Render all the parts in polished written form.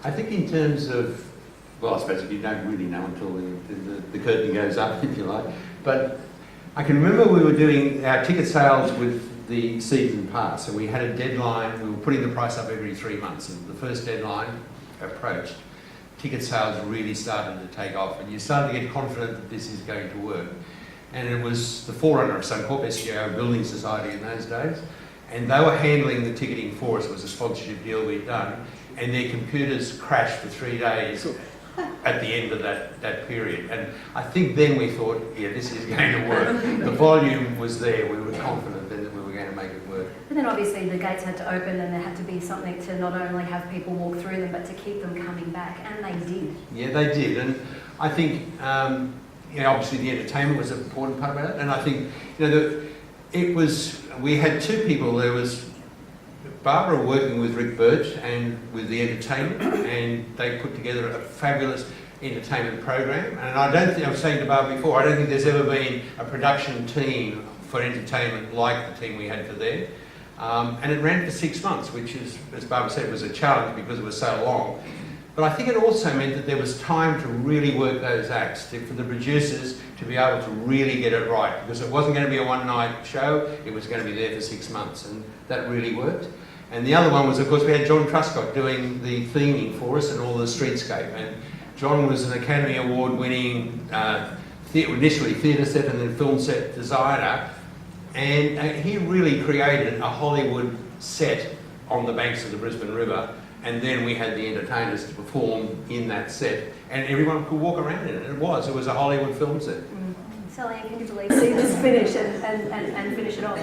I think in terms of, well, I suppose you don't really know until the curtain goes up, if you like. But I can remember we were doing our ticket sales with the season pass, and we had a deadline. We were putting the price up every 3 months, and the first deadline approached. Ticket sales really started to take off, and you started to get confident that this is going to work. And it was the forerunner of Suncorp, SGO Building Society in those days, and they were handling the ticketing for us. It was a sponsorship deal we'd done, and their computers crashed for 3 days at the end of that period. And I think then we thought, yeah, this is going to work. The volume was there. We were confident then that we were going to make it work. But then obviously the gates had to open, and there had to be something to not only have people walk through them, but to keep them coming back, and they did. Yeah, they did. And I think, obviously the entertainment was an important part about it. And I think, we had two people. There was Barbara working with Rick Birch and with the entertainment, and they put together a fabulous entertainment program. And I was saying to Barbara before, I don't think there's ever been a production team for entertainment like the team we had for there. And it ran for 6 months, which is, as Barbara said, was a challenge because it was so long. But I think it also meant that there was time to really work those acts, for the producers to be able to really get it right, because it wasn't going to be a one-night show, it was going to be there for 6 months, and that really worked. And the other one was, of course, we had John Truscott doing the theming for us and all the streetscape. And John was an Academy Award-winning, initially theatre set and then film set designer, and he really created a Hollywood set on the banks of the Brisbane River. And then we had the entertainers to perform in that set, and everyone could walk around in it. It was a Hollywood film set. Sally, can you believe see this finish and finish it off?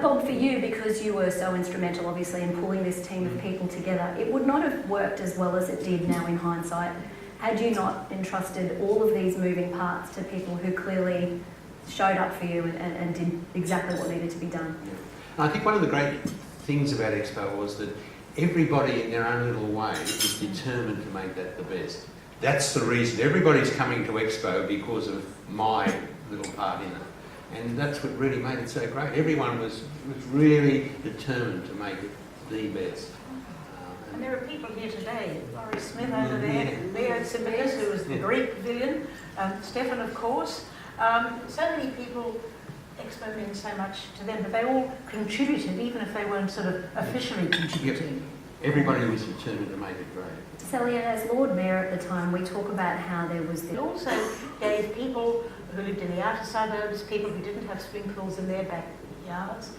Bob, for you, because you were so instrumental, obviously, in pulling this team of people together, it would not have worked as well as it did now in hindsight had you not entrusted all of these moving parts to people who clearly showed up for you and did exactly what needed to be done. Yeah. And I think one of the great things about Expo was that everybody in their own little way is determined to make that the best. That's the reason. Everybody's coming to Expo because of my little part in it. And that's what really made it so great. Everyone was really determined to make it the best. And there are people here today, Laurie Smith over there, Leo Tsibilis, who was the Greek pavilion, Stefan, of course. So many people, Expo means so much to them, but they all contributed, even if they weren't sort of officially contributing. Yep. Everybody was determined to make it great. Sally, as Lord Mayor at the time, we talk about how there was It also gave people who lived in the outer suburbs, people who didn't have swimming pools in their backyards,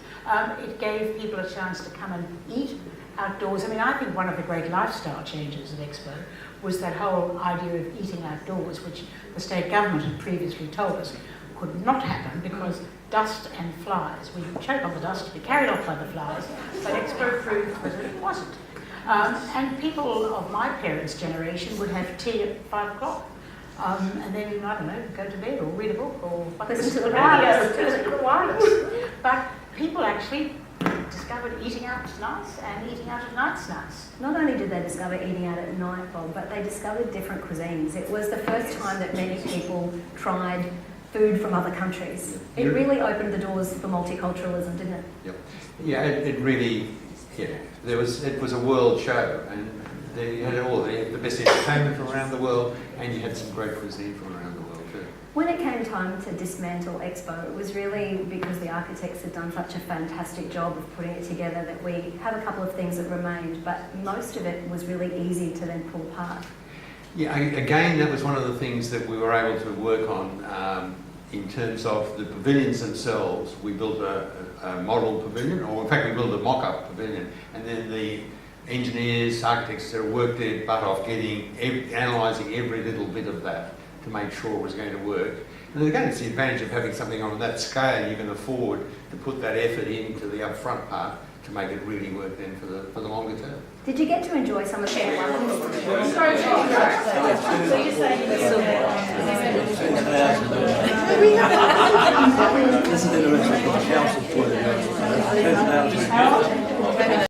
it gave people a chance to come and eat outdoors. I mean, I think one of the great lifestyle changes at Expo was that whole idea of eating outdoors, which the state government had previously told us could not happen because dust and flies. We choke on the dust, be carried off by the flies, but Expo proved that it wasn't. And people of my parents' generation would have tea at 5 o'clock. And then, I don't know, go to bed or read a book or listen to the radio. Listen to the wireless. But people actually discovered eating out was nice and eating out at night's nice. Not only did they discover eating out at night, Bob, but they discovered different cuisines. It was the first time that many people tried food from other countries. It really opened the doors for multiculturalism, didn't it? Yep. Yeah, it really, it was a world show, and you had the best entertainment from around the world, and you had some great cuisine from around the world too. When it came time to dismantle Expo, it was really because the architects had done such a fantastic job of putting it together that we have a couple of things that remained, but most of it was really easy to then pull apart. Yeah, again, that was one of the things that we were able to work on in terms of the pavilions themselves. We built a model pavilion, or in fact we built a mock-up pavilion, and then the engineers, architects that worked their butt off analysing every little bit of that to make sure it was going to work. And again, it's the advantage of having something on that scale. You can afford to put that effort into the upfront part to make it really work then for the longer term. Did you get to enjoy some of the This is interesting. The council put it.